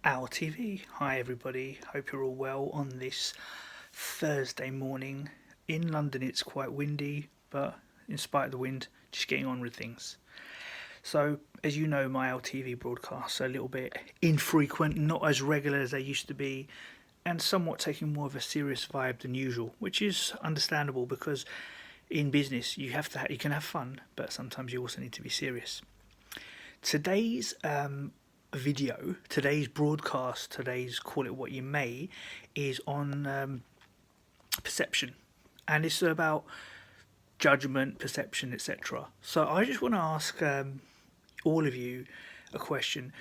Our TV. Hi everybody, hope you're all well on this Thursday morning. In London it's quite windy, but in spite of the wind, just getting on with things. So, as you know, my LTV broadcasts are a little bit infrequent, not as regular as they used to be, and somewhat taking more of a serious vibe than usual, which is understandable because in business you can have fun, but sometimes you also need to be serious. Today's today's broadcast, today's call it what you may, is on perception, and it's about judgment, perception, etc. So I just want to ask all of you a question.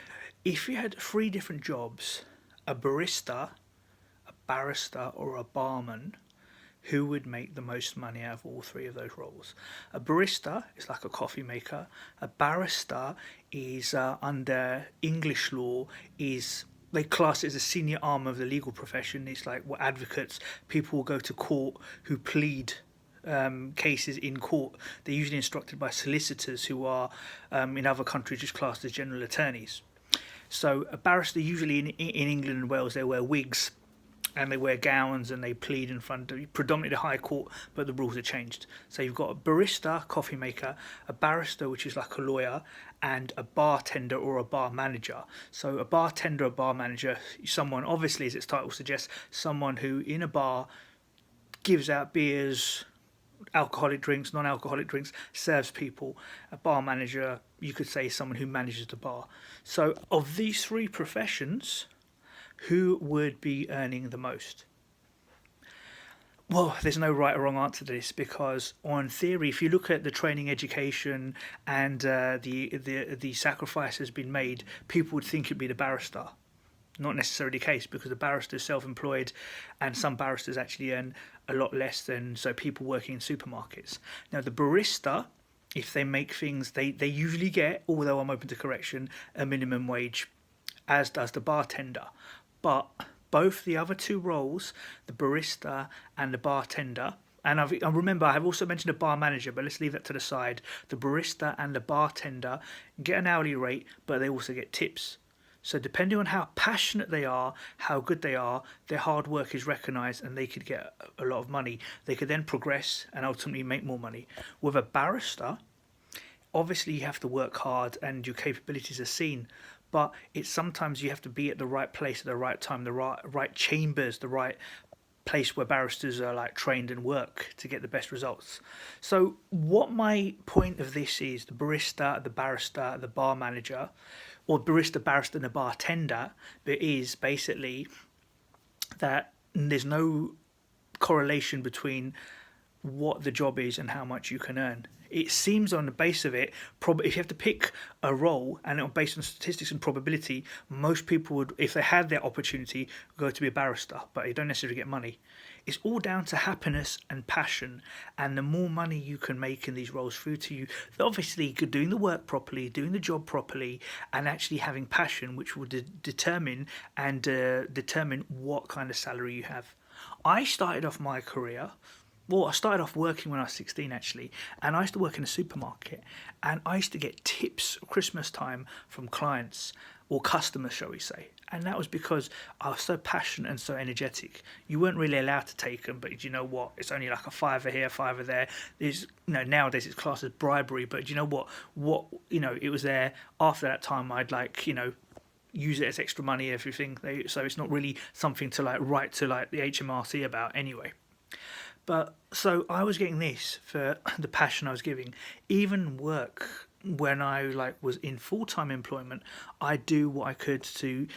If you had three different jobs, a barista, a barrister, or a barman, who would make the most money out of all three of those roles? A barista is like a coffee maker. A barrister is under English law is they class it as a senior arm of the legal profession. It's like what advocates, people will go to court who plead cases in court. They're usually instructed by solicitors who are in other countries just classed as general attorneys. So a barrister usually in England and Wales they wear wigs and they wear gowns and they plead in front of predominantly the High Court, but the rules are changed. So you've got a barista, coffee maker, a barrister, which is like a lawyer, and a bartender or a bar manager. So a bartender, a bar manager, someone, obviously as its title suggests, someone who in a bar gives out beers, alcoholic drinks, non-alcoholic drinks, serves people. A bar manager, you could say, is someone who manages the bar. So of these three professions, who would be earning the most? Well, there's no right or wrong answer to this because, on theory, if you look at the training, education, and the sacrifice has been made, people would think it'd be the barrister. Not necessarily the case because the barrister is self-employed, and some barristers actually earn a lot less than people working in supermarkets. Now, the barista, if they make things, they usually get, although I'm open to correction, a minimum wage, as does the bartender. But both the other two roles, the barista and the bartender, and I remember I have also mentioned a bar manager, but let's leave that to the side. The barista and the bartender get an hourly rate, but they also get tips. So depending on how passionate they are, how good they are, their hard work is recognised and they could get a lot of money. They could then progress and ultimately make more money. With a barrister, obviously you have to work hard and your capabilities are seen, but it's sometimes you have to be at the right place at the right time, the right chambers, the right place where barristers are like trained and work to get the best results. So what my point of this is, the barista, the barrister, the bar manager, or barista, barrister and the bartender, it is basically that there's no correlation between what the job is and how much you can earn. It seems on the base of it, probably if you have to pick a role and based on statistics and probability, most people would, if they had their opportunity, go to be a barrister, but you don't necessarily get money. It's all down to happiness and passion, and the more money you can make in these roles through to you, obviously doing the work properly, doing the job properly, and actually having passion, which will determine what kind of salary you have. I started off my career. Well, I started off working when I was 16 actually, and I used to work in a supermarket, and I used to get tips at Christmas time from clients or customers, shall we say, and that was because I was so passionate and so energetic. You weren't really allowed to take them, but you know what? It's only like a fiver here, fiver there. There's, nowadays it's classed as bribery, but you know what? It was there. After that time, I'd use it as extra money, everything. So it's not really something to write to the HMRC about anyway. But so I was getting this for the passion I was giving. Even work when I was in full-time employment, I do what I could to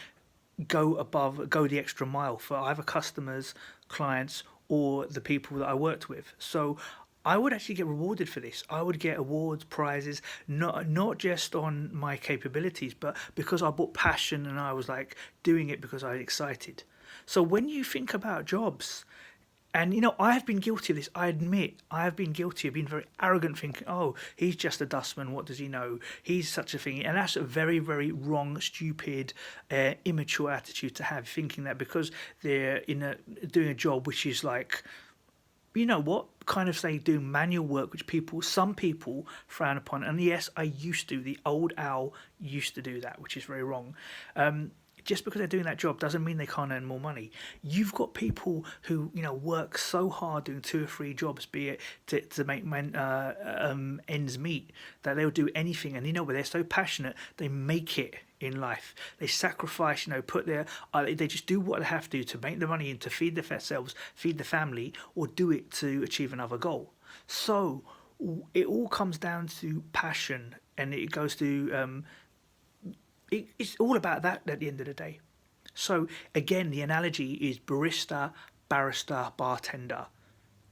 go the extra mile for either customers, clients, or the people that I worked with. So I would actually get rewarded for this. I would get awards, prizes, not just on my capabilities, but because I brought passion and I was doing it because I was excited. So when you think about jobs, and I have been guilty of this. I admit I have been guilty of being very arrogant, thinking, "Oh, he's just a dustman. What does he know? He's such a thing." And that's a very, very wrong, stupid, immature attitude to have. Thinking that because they're doing a job which is kind of doing manual work, which some people frown upon. And yes, I used to. The old owl used to do that, which is very wrong. just because they're doing that job doesn't mean they can't earn more money. You've got people who, you know, work so hard doing 2 or 3 jobs, be it to make ends meet, that they'll do anything. And you know, where they're so passionate, they make it in life. They sacrifice, you know, put their they just do what they have to make the money and to feed themselves, feed the family, or do it to achieve another goal. So it all comes down to passion, and it goes to it's all about that at the end of the day. So again, the analogy is barista, barrister, bartender.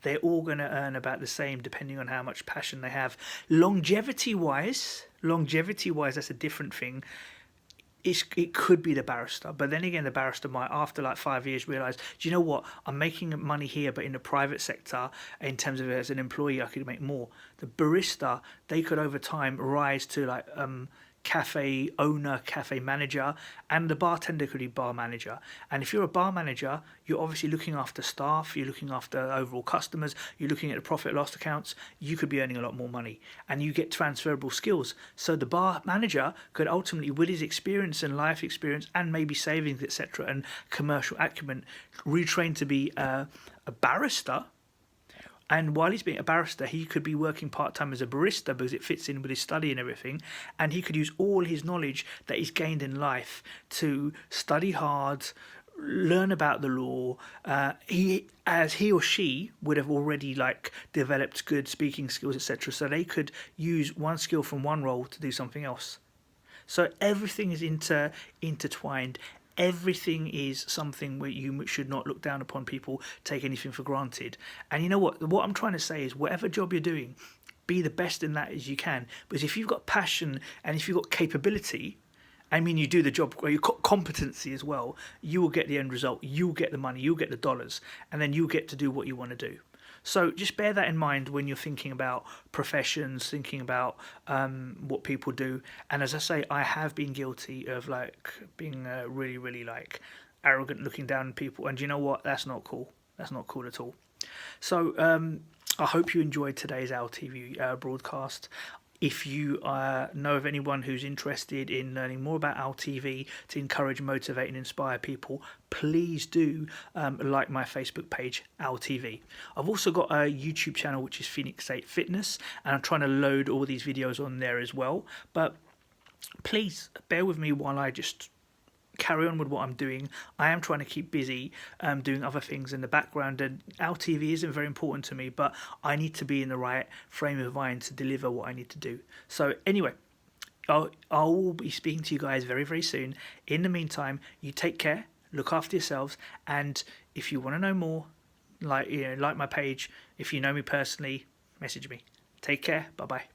They're all going to earn about the same depending on how much passion they have. Longevity wise, that's a different thing. It could be the barrister, but then again, the barrister might, after like 5 years, realise, do you know what? I'm making money here, but in the private sector, in terms of as an employee, I could make more. The barista, they could over time rise to like cafe owner, cafe manager, and the bartender could be bar manager. And if you're a bar manager, you're obviously looking after staff, you're looking after overall customers, you're looking at the profit and loss accounts, you could be earning a lot more money, and you get transferable skills. So the bar manager could ultimately, with his experience and life experience and maybe savings, etc., and commercial acumen, retrain to be a barrister. And while he's being a barrister, he could be working part-time as a barista because it fits in with his study and everything. And he could use all his knowledge that he's gained in life to study hard, learn about the law. He or she would have already like developed good speaking skills, etc. So they could use one skill from one role to do something else. So everything is intertwined. Everything is something where you should not look down upon people, take anything for granted. And you know what I'm trying to say is, whatever job you're doing, be the best in that as you can. Because if you've got passion and if you've got capability, I mean, you do the job, you've got competency as well, you will get the end result, you'll get the money, you'll get the dollars, and then you'll get to do what you want to do. So just bear that in mind when you're thinking about professions, thinking about what people do. And as I say, I have been guilty of like being really, really like arrogant, looking down on people. And you know what? That's not cool. That's not cool at all. So I hope you enjoyed today's LTV broadcast. If you know of anyone who's interested in learning more about LTV to encourage, motivate and inspire people, please do like my Facebook page, LTV. I've also got a YouTube channel which is Phoenix 8 Fitness, and I'm trying to load all these videos on there as well. But please bear with me while I just carry on with what I'm doing. I am trying to keep busy doing other things in the background, and LTV isn't very important to me, but I need to be in the right frame of mind to deliver what I need to do. So anyway, I'll be speaking to you guys very, very soon. In the meantime, you take care, look after yourselves, and if you want to know more, like my page, if you know me personally, message me. Take care. Bye-bye.